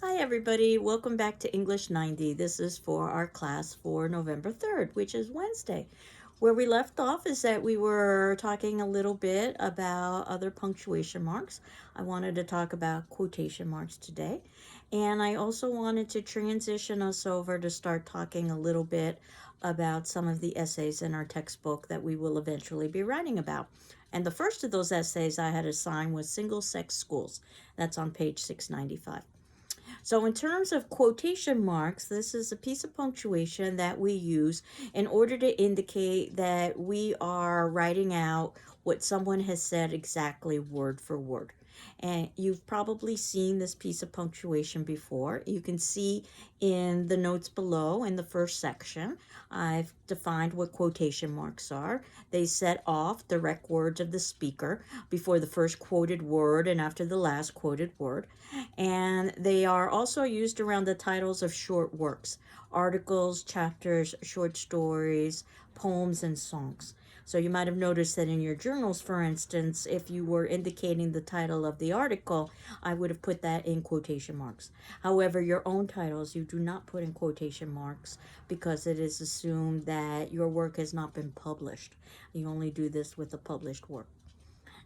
Hi everybody, welcome back to English 90. This is for our class for November 3rd, which is Wednesday. Where we left off is that we were talking a little bit about other punctuation marks. I wanted to talk about quotation marks today. And I also wanted to transition us over to start talking a little bit about some of the essays in our textbook that we will eventually be writing about. And the first of those essays I had assigned was Single Sex Schools. That's on page 695. So in terms of quotation marks, this is a piece of punctuation that we use in order to indicate that we are writing out what someone has said exactly word for word. And you've probably seen this piece of punctuation before. You can see in the notes below in the first section, I've defined what quotation marks are. They set off direct words of the speaker before the first quoted word and after the last quoted word. And they are also used around the titles of short works, articles, chapters, short stories, poems, and songs. So you might have noticed that in your journals, for instance, if you were indicating the title of the article, I would have put that in quotation marks. However, your own titles, you do not put in quotation marks because it is assumed that your work has not been published. You only do this with a published work.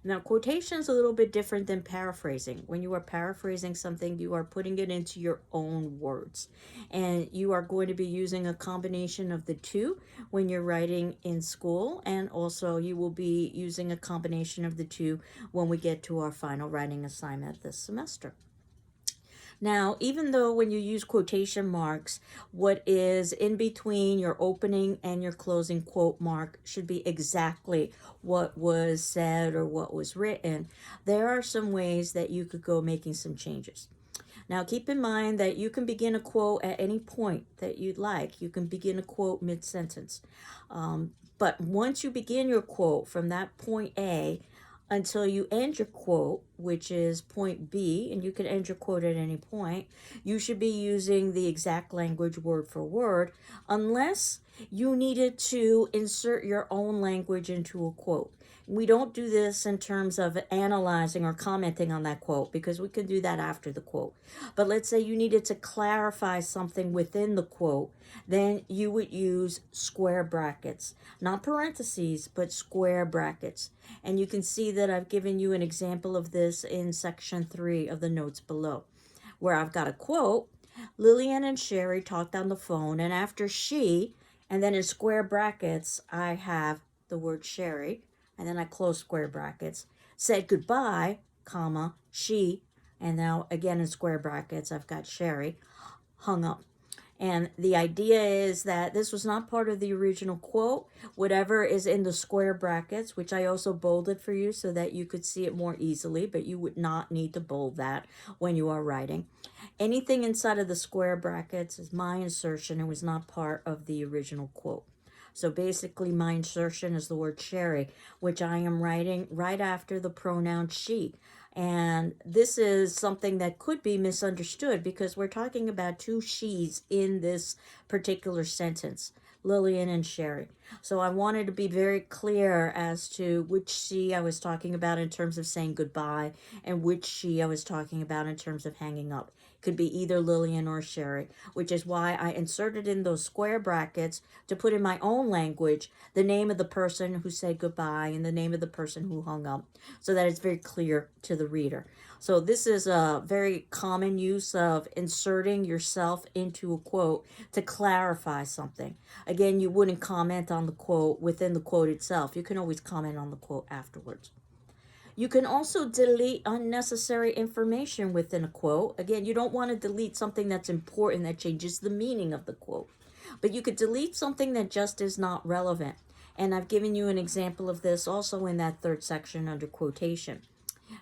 Now, quotation is a little bit different than paraphrasing. When you are paraphrasing something, you are putting it into your own words. And you are going to be using a combination of the two when you're writing in school. And also, you will be using a combination of the two when we get to our final writing assignment this semester. Now, even though when you use quotation marks, what is in between your opening and your closing quote mark should be exactly what was said or what was written, there are some ways that you could go making some changes. Now, keep in mind that you can begin a quote at any point that you'd like. You can begin a quote mid sentence. But once you begin your quote from that point A, until you end your quote, which is point B, and you can end your quote at any point, you should be using the exact language word for word, unless you needed to insert your own language into a quote. We don't do this in terms of analyzing or commenting on that quote because we can do that after the quote. But let's say you needed to clarify something within the quote, then you would use square brackets, not parentheses, but square brackets. And you can see that I've given you an example of this in section 3 of the notes below, where I've got a quote. Lillian and Sherry talked on the phone, and after she, and then in square brackets, I have the word Sherry, and then I close square brackets, said goodbye, comma, she, and now again in square brackets, I've got Sherry, hung up. And the idea is that this was not part of the original quote. Whatever is in the square brackets, which I also bolded for you so that you could see it more easily, but you would not need to bold that when you are writing. Anything inside of the square brackets is my insertion. It was not part of the original quote. So basically, my insertion is the word Sherry, which I am writing right after the pronoun she. And this is something that could be misunderstood because we're talking about two she's in this particular sentence, Lillian and Sherry. So I wanted to be very clear as to which she I was talking about in terms of saying goodbye and which she I was talking about in terms of hanging up. Could be either Lillian or Sherry, which is why I inserted in those square brackets to put in my own language the name of the person who said goodbye and the name of the person who hung up so that it's very clear to the reader. So this is a very common use of inserting yourself into a quote to clarify something. Again, you wouldn't comment on the quote within the quote itself. You can always comment on the quote afterwards. You can also delete unnecessary information within a quote. Again, you don't want to delete something that's important that changes the meaning of the quote. But you could delete something that just is not relevant. And I've given you an example of this also in that third section under quotation.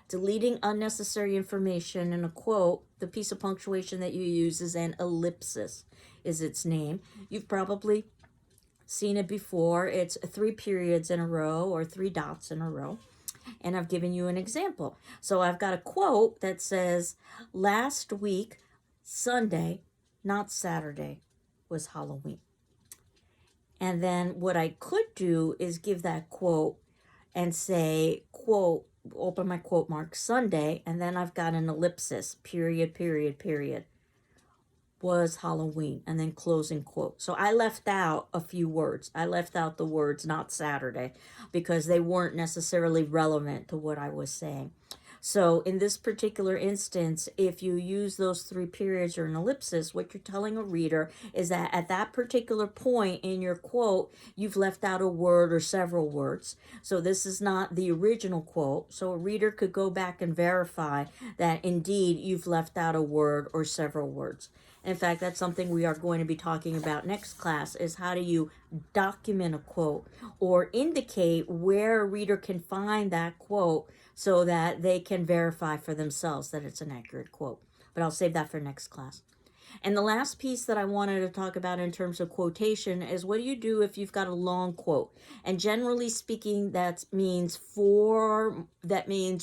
Deleting unnecessary information in a quote, the piece of punctuation that you use is an ellipsis, is its name. You've probably seen it before. It's 3 periods in a row or 3 dots in a row. And I've given you an example. So I've got a quote that says, last week, Sunday, not Saturday, was Halloween. And then what I could do is give that quote and say, quote, open my quote mark, Sunday, and then I've got an ellipsis, period, period, period. was Halloween, and then closing quote. So I left out a few words. I left out the words not Saturday because they weren't necessarily relevant to what I was saying. So in this particular instance, if you use those three periods or an ellipsis, what you're telling a reader is that at that particular point in your quote, you've left out a word or several words. So this is not the original quote. So a reader could go back and verify that indeed you've left out a word or several words. In fact, that's something we are going to be talking about next class, is how do you document a quote or indicate where a reader can find that quote so that they can verify for themselves that it's an accurate quote. But I'll save that for next class. And the last piece that I wanted to talk about in terms of quotation is what do you do if you've got a long quote? And generally speaking, that means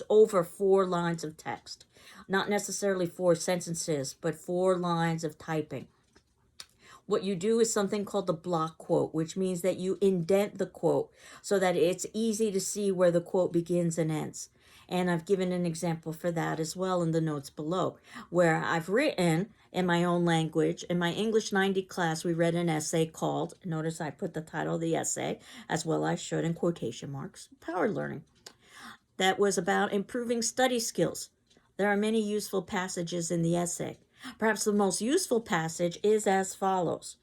over 4 lines of text. Not necessarily 4 sentences, but 4 lines of typing. What you do is something called the block quote, which means that you indent the quote so that it's easy to see where the quote begins and ends. And I've given an example for that as well in the notes below, where I've written in my own language. In my English 90 class, we read an essay called, notice I put the title of the essay, as well I should in quotation marks, Power Learning. That was about improving study skills. There are many useful passages in the essay. Perhaps the most useful passage is as follows.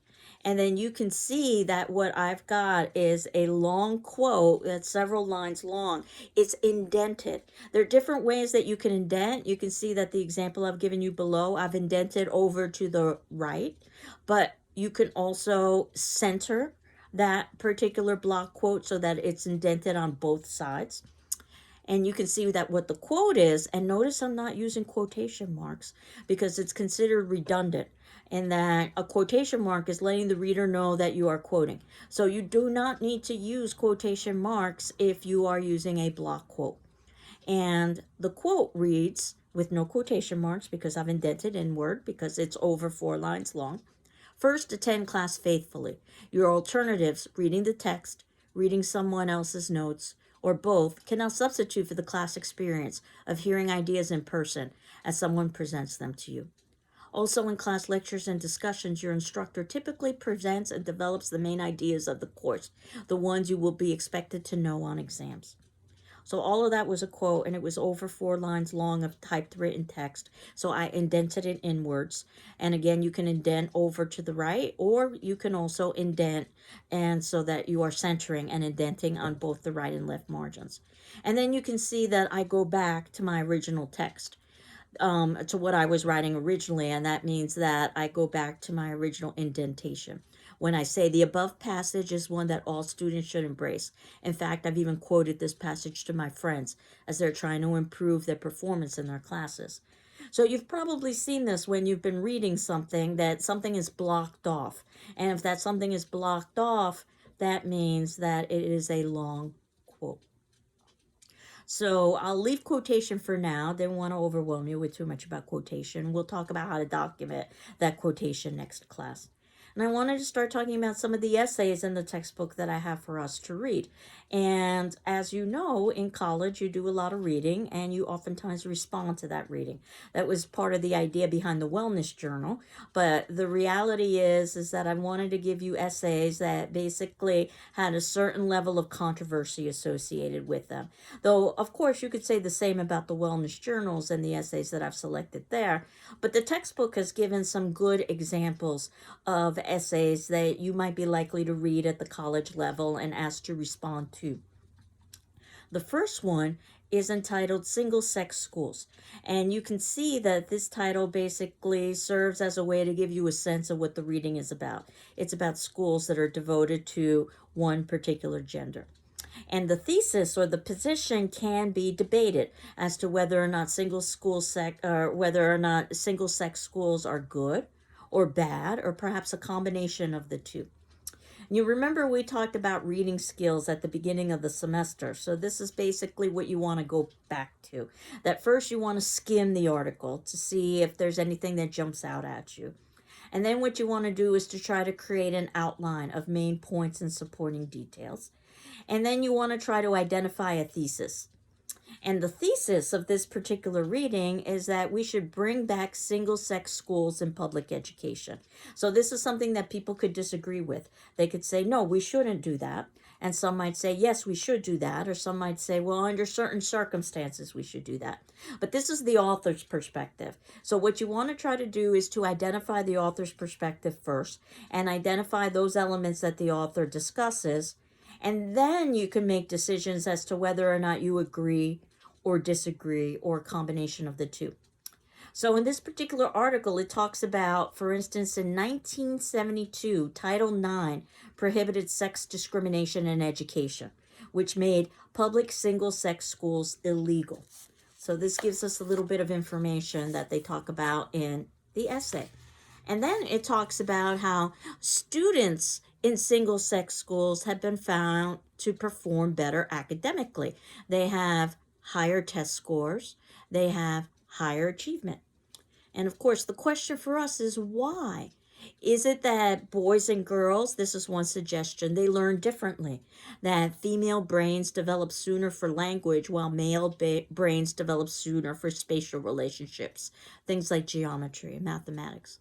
And then you can see that what I've got is a long quote that's several lines long. It's indented. There are different ways that you can indent. You can see that the example I've given you below, I've indented over to the right. But you can also center that particular block quote so that it's indented on both sides. And you can see that what the quote is, and notice I'm not using quotation marks because it's considered redundant, and that a quotation mark is letting the reader know that you are quoting. So you do not need to use quotation marks if you are using a block quote. And the quote reads, with no quotation marks because I've indented inward because it's over 4 lines long. First, attend class faithfully. Your alternatives, reading the text, reading someone else's notes, or both, can now substitute for the class experience of hearing ideas in person as someone presents them to you. Also, in class lectures and discussions, your instructor typically presents and develops the main ideas of the course, the ones you will be expected to know on exams. So all of that was a quote, and it was over 4 lines long of typed written text. So I indented it inwards. And again, you can indent over to the right, or you can also indent, and so that you are centering and indenting on both the right and left margins. And then you can see that I go back to my original text, to what I was writing originally, and that means that I go back to my original indentation. When I say the above passage is one that all students should embrace. In fact, I've even quoted this passage to my friends as they're trying to improve their performance in their classes. So you've probably seen this when you've been reading something, that something is blocked off. And if that something is blocked off, that means that it is a long quote. So I'll leave quotation for now. Didn't want to overwhelm you with too much about quotation. We'll talk about how to document that quotation next class. And I wanted to start talking about some of the essays in the textbook that I have for us to read. And as you know, in college, you do a lot of reading and you oftentimes respond to that reading. That was part of the idea behind the Wellness Journal. But the reality is that I wanted to give you essays that basically had a certain level of controversy associated with them. Though, of course, you could say the same about the Wellness Journals and the essays that I've selected there. But the textbook has given some good examples of essays that you might be likely to read at the college level and asked to respond to. The first one is entitled Single Sex Schools. And you can see that this title basically serves as a way to give you a sense of what the reading is about. It's about schools that are devoted to one particular gender. And the thesis or the position can be debated as to whether or not single sex schools are good or bad, or perhaps a combination of the two. You remember we talked about reading skills at the beginning of the semester. So this is basically what you want to go back to. That first you want to skim the article to see if there's anything that jumps out at you. And then what you want to do is to try to create an outline of main points and supporting details. And then you want to try to identify a thesis. And the thesis of this particular reading is that we should bring back single-sex schools in public education. So this is something that people could disagree with. They could say, no, we shouldn't do that. And some might say, yes, we should do that. Or some might say, well, under certain circumstances, we should do that. But this is the author's perspective. So what you want to try to do is to identify the author's perspective first and identify those elements that the author discusses. And then you can make decisions as to whether or not you agree or disagree or a combination of the two. So in this particular article, it talks about, for instance, in 1972, Title IX prohibited sex discrimination in education, which made public single-sex schools illegal. So this gives us a little bit of information that they talk about in the essay. And then it talks about how students in single-sex schools have been found to perform better academically. They have higher test scores. They have higher achievement. And of course, the question for us is why? Is it that boys and girls, this is one suggestion, they learn differently? That female brains develop sooner for language while male brains develop sooner for spatial relationships, things like geometry and mathematics.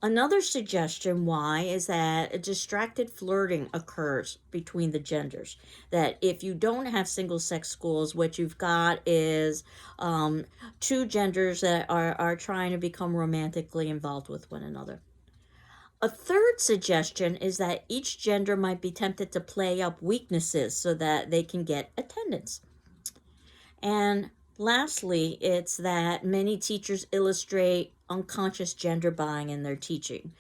Another suggestion why is that a distracted flirting occurs between the genders. That if you don't have single-sex schools, what you've got is two genders that are trying to become romantically involved with one another. A third suggestion is that each gender might be tempted to play up weaknesses so that they can get attendance. And lastly, it's that many teachers illustrate unconscious gender bias in their teaching.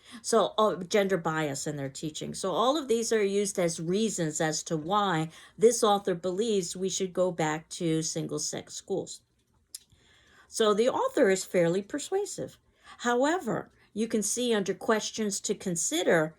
Gender bias in their teaching. So all of these are used as reasons as to why this author believes we should go back to single-sex schools. So the author is fairly persuasive. However, you can see under questions to consider,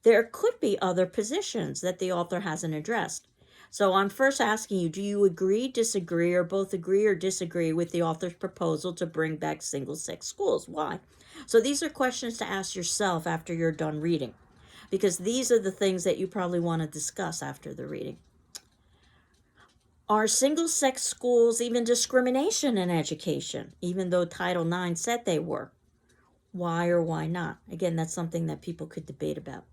there could be other positions that the author hasn't addressed. So I'm first asking you, do you agree, disagree, or both agree or disagree with the author's proposal to bring back single-sex schools? Why? So these are questions to ask yourself after you're done reading, because these are the things that you probably want to discuss after the reading. Are single-sex schools even discrimination in education, even though Title IX said they were? Why or why not? Again, that's something that people could debate about.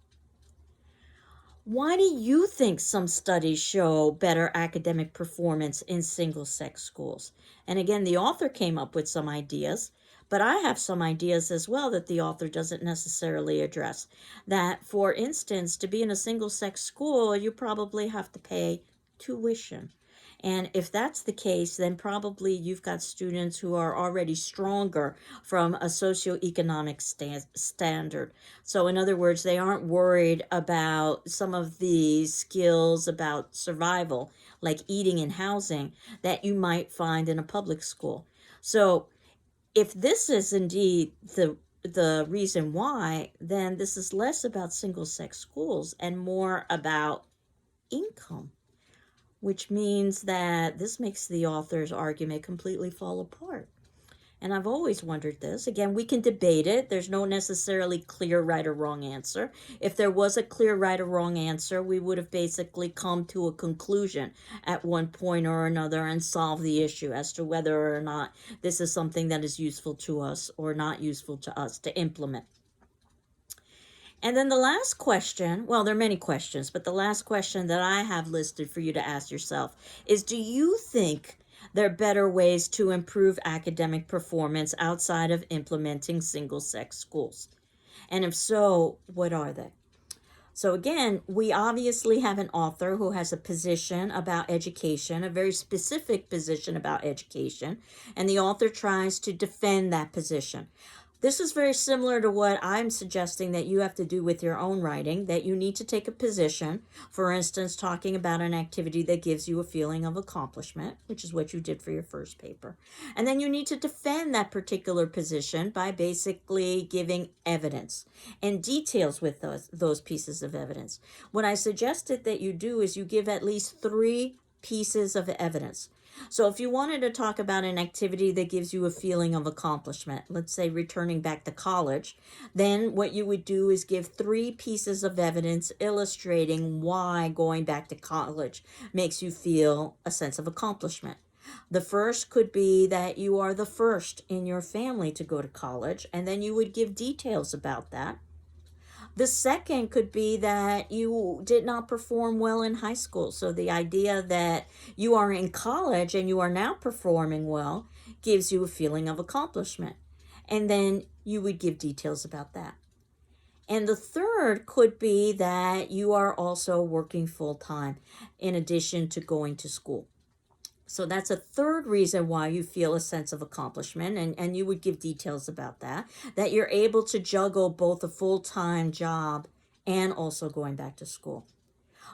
Why do you think some studies show better academic performance in single-sex schools? And again, the author came up with some ideas, but I have some ideas as well that the author doesn't necessarily address. That, for instance, to be in a single-sex school, you probably have to pay tuition. And if that's the case, then probably you've got students who are already stronger from a socioeconomic standard. So in other words, they aren't worried about some of the skills about survival, like eating and housing, that you might find in a public school. So if this is indeed the reason why, then this is less about single-sex schools and more about income, which means that this makes the author's argument completely fall apart. And I've always wondered this. Again, we can debate it. There's no necessarily clear right or wrong answer. If there was a clear right or wrong answer, we would have basically come to a conclusion at one point or another and solve the issue as to whether or not this is something that is useful to us or not useful to us to implement. And then the last question, well, there are many questions, but the last question that I have listed for you to ask yourself is, do you think there are better ways to improve academic performance outside of implementing single-sex schools? And if so, what are they? So again, we obviously have an author who has a position about education, a very specific position about education, and the author tries to defend that position. This is very similar to what I'm suggesting that you have to do with your own writing, that you need to take a position, for instance, talking about an activity that gives you a feeling of accomplishment, which is what you did for your first paper. And then you need to defend that particular position by basically giving evidence and details with those pieces of evidence. What I suggested that you do is you give at least 3 pieces of evidence. So if you wanted to talk about an activity that gives you a feeling of accomplishment, let's say returning back to college, then what you would do is give 3 pieces of evidence illustrating why going back to college makes you feel a sense of accomplishment. The first could be that you are the first in your family to go to college, and then you would give details about that. The second could be that you did not perform well in high school. So the idea that you are in college and you are now performing well gives you a feeling of accomplishment. And then you would give details about that. And the third could be that you are also working full time in addition to going to school. So that's a third reason why you feel a sense of accomplishment, and you would give details about that you're able to juggle both a full-time job and also going back to school.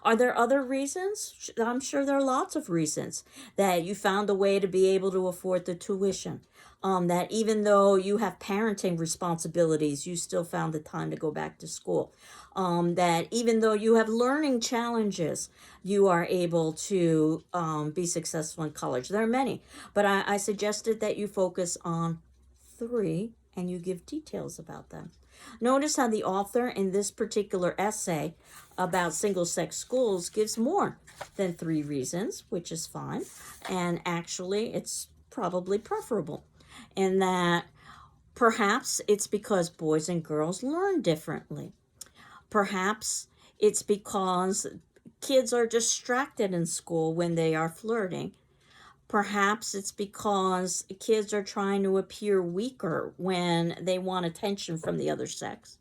Are there other reasons? I'm sure there are lots of reasons that you found a way to be able to afford the tuition. That even though you have parenting responsibilities, you still found the time to go back to school. That even though you have learning challenges, you are able to be successful in college. There are many, but I suggested that you focus on three and you give details about them. Notice how the author in this particular essay about single-sex schools gives more than three reasons, which is fine. And actually, it's probably preferable in that perhaps it's because boys and girls learn differently. Perhaps it's because kids are distracted in school when they are flirting. Perhaps it's because kids are trying to appear weaker when they want attention from the other sex.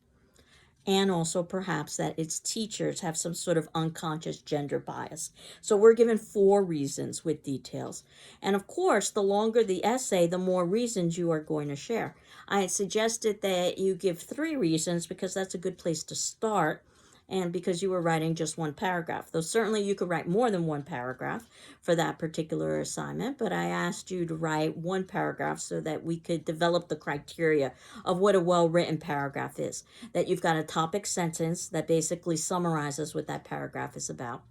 And also perhaps that its teachers have some sort of unconscious gender bias. So we're given 4 reasons with details. And of course, the longer the essay, the more reasons you are going to share. I suggested that you give 3 reasons because that's a good place to start, and because you were writing just one paragraph. Though certainly you could write more than one paragraph for that particular assignment, but I asked you to write one paragraph so that we could develop the criteria of what a well-written paragraph is. That you've got a topic sentence that basically summarizes what that paragraph is about.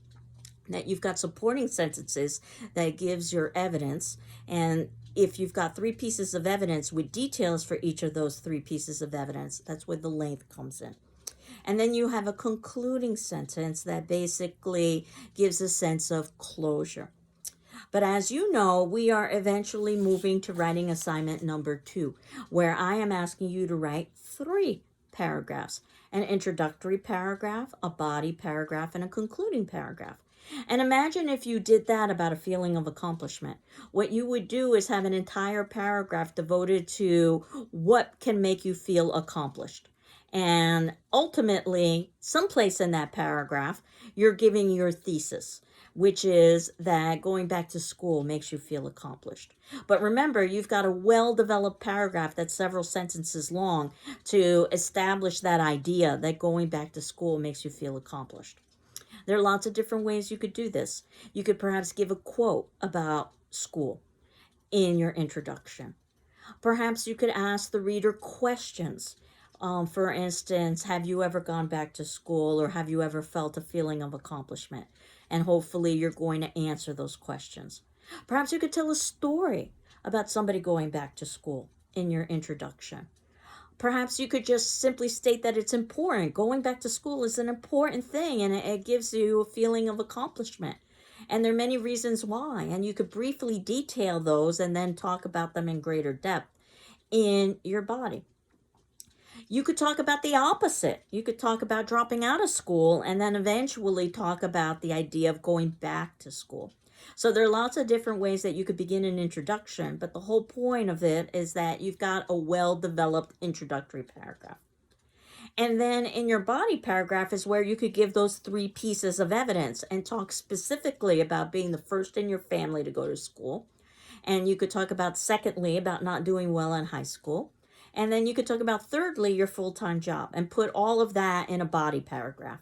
That you've got supporting sentences that gives your evidence, and if you've got 3 pieces of evidence with details for each of those 3 pieces of evidence, that's where the length comes in. And then you have a concluding sentence that basically gives a sense of closure. But as you know, we are eventually moving to writing assignment number 2, where I am asking you to write 3 paragraphs: an introductory paragraph, a body paragraph, and a concluding paragraph. And imagine if you did that about a feeling of accomplishment. What you would do is have an entire paragraph devoted to what can make you feel accomplished. And ultimately, someplace in that paragraph, you're giving your thesis, which is that going back to school makes you feel accomplished. But remember, you've got a well-developed paragraph that's several sentences long to establish that idea that going back to school makes you feel accomplished. There are lots of different ways you could do this. You could perhaps give a quote about school in your introduction. Perhaps you could ask the reader questions. For instance, have you ever gone back to school, or have you ever felt a feeling of accomplishment? And hopefully you're going to answer those questions. Perhaps you could tell a story about somebody going back to school in your introduction. Perhaps you could just simply state that it's important. Going back to school is an important thing, and it gives you a feeling of accomplishment. And there are many reasons why, and you could briefly detail those and then talk about them in greater depth in your body. You could talk about the opposite. You could talk about dropping out of school and then eventually talk about the idea of going back to school. So there are lots of different ways that you could begin an introduction, but the whole point of it is that you've got a well-developed introductory paragraph. And then in your body paragraph is where you could give those 3 pieces of evidence and talk specifically about being the first in your family to go to school. And you could talk about, secondly, about not doing well in high school. And then you could talk about, thirdly, your full-time job, and put all of that in a body paragraph.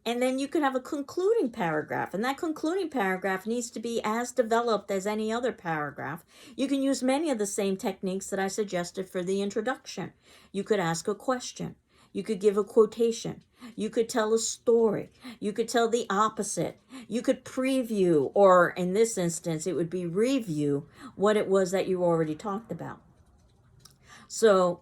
And then you could have a concluding paragraph, and that concluding paragraph needs to be as developed as any other paragraph. You can use many of the same techniques that I suggested for the introduction. You could ask a question. You could give a quotation. You could tell a story. You could tell the opposite. You could preview, or in this instance, it would be review what it was that you already talked about. So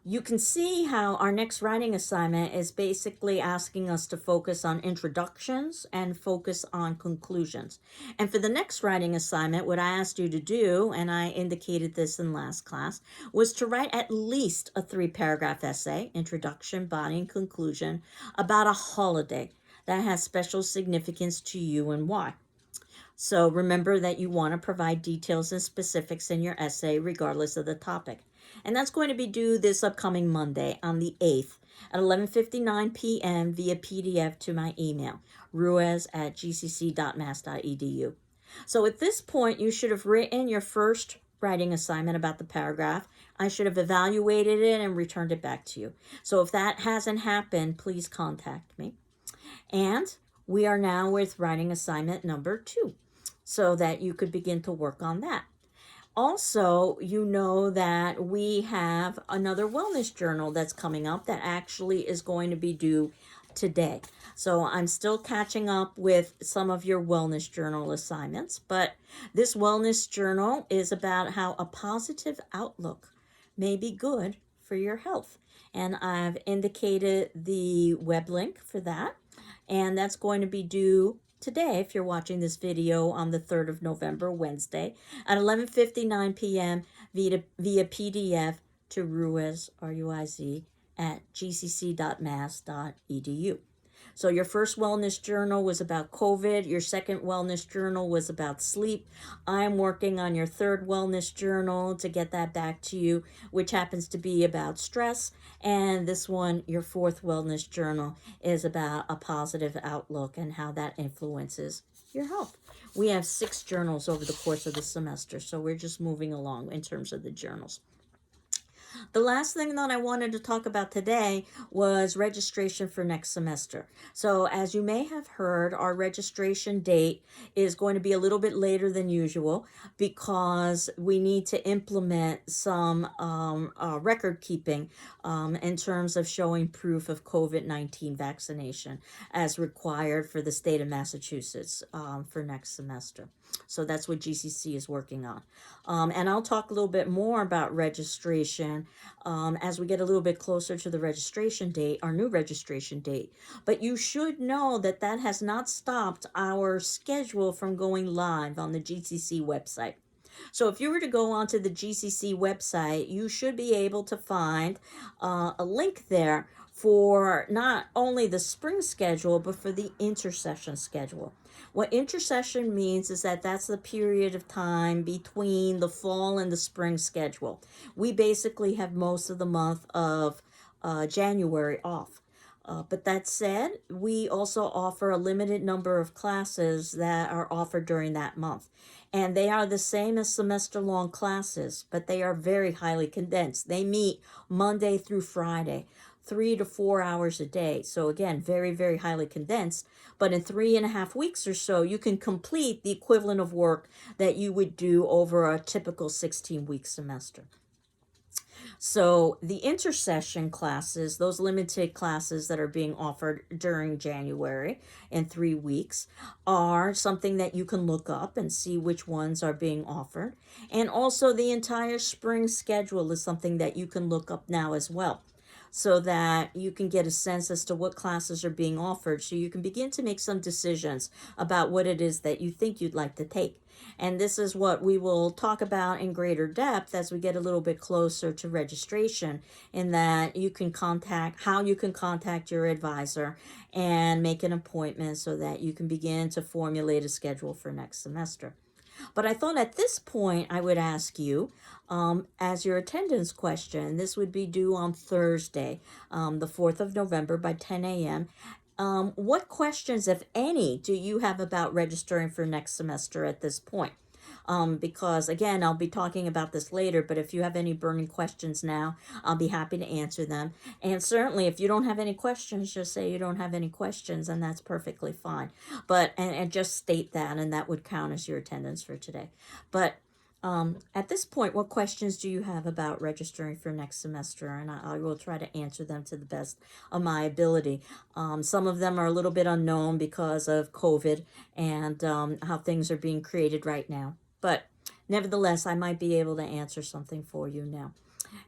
You can see how our next writing assignment is basically asking us to focus on introductions and focus on conclusions. And for the next writing assignment, what I asked you to do, and I indicated this in last class, was to write at least a 3-paragraph essay, introduction, body, and conclusion, about a holiday that has special significance to you and why. So remember that you want to provide details and specifics in your essay regardless of the topic. And that's going to be due this upcoming Monday on the 8th at 11:59 p.m. via PDF to my email, ruiz@gcc.mass.edu. So at this point, you should have written your first writing assignment about the paragraph. I should have evaluated it and returned it back to you. So if that hasn't happened, please contact me. And we are now with writing assignment number 2 so that you could begin to work on that. Also, you know that we have another wellness journal that's coming up that actually is going to be due today. So I'm still catching up with some of your wellness journal assignments, but this wellness journal is about how a positive outlook may be good for your health. And I've indicated the web link for that, and that's going to be due today, if you're watching this video on the 3rd of November, Wednesday, at 11:59 p.m. via PDF to Ruiz, R-U-I-Z, at gcc.mass.edu. So your first wellness journal was about COVID. Your second wellness journal was about sleep. I'm working on your third wellness journal to get that back to you, which happens to be about stress. And this one, your fourth wellness journal, is about a positive outlook and how that influences your health. We have 6 journals over the course of the semester, so we're just moving along in terms of the journals. The last thing that I wanted to talk about today was registration for next semester. So as you may have heard, our registration date is going to be a little bit later than usual because we need to implement some record keeping in terms of showing proof of COVID-19 vaccination as required for the state of Massachusetts for next semester. So that's what GCC is working on. And I'll talk a little bit more about registration as we get a little bit closer to the registration date, our new registration date. But you should know that that has not stopped our schedule from going live on the GCC website. So if you were to go onto the GCC website, you should be able to find a link there for not only the spring schedule, but for the intersession schedule. What intersession means is that that's the period of time between the fall and the spring schedule. We basically have most of the month of January off. But that said, we also offer a limited number of classes that are offered during that month. And they are the same as semester-long classes, but they are very highly condensed. They meet Monday through Friday, 3 to 4 hours a day. So again, very, very highly condensed. But in 3.5 weeks or so, you can complete the equivalent of work that you would do over a typical 16-week semester. So the intersession classes, those limited classes that are being offered during January in 3 weeks, are something that you can look up and see which ones are being offered. And also the entire spring schedule is something that you can look up now as well, so that you can get a sense as to what classes are being offered, so you can begin to make some decisions about what it is that you think you'd like to take. And this is what we will talk about in greater depth as we get a little bit closer to registration, in that you can how you can contact your advisor and make an appointment so that you can begin to formulate a schedule for next semester. But I thought at this point I would ask you, as your attendance question, this would be due on Thursday, the 4th of November by 10 a.m. What questions, if any, do you have about registering for next semester at this point? Because again, I'll be talking about this later, but if you have any burning questions now, I'll be happy to answer them. And certainly if you don't have any questions, just say you don't have any questions, and that's perfectly fine. But, and just state that, and that would count as your attendance for today. But at this point, what questions do you have about registering for next semester? And I will try to answer them to the best of my ability. Some of them are a little bit unknown because of COVID and how things are being created right now. But nevertheless, I might be able to answer something for you now.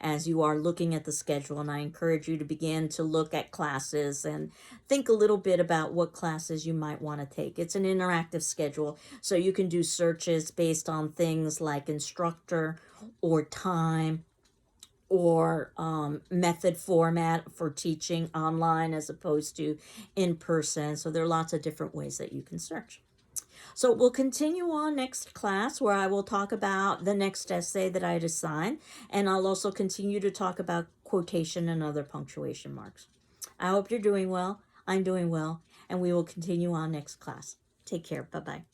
as you are looking at the schedule. And I encourage you to begin to look at classes and think a little bit about what classes you might want to take. It's an interactive schedule, so you can do searches based on things like instructor or time or method format for teaching online as opposed to in person. So there are lots of different ways that you can search. So we'll continue on next class where I will talk about the next essay that I'd assigned, and I'll also continue to talk about quotation and other punctuation marks. I hope you're doing well. I'm doing well, and we will continue on next class. Take care. Bye-bye.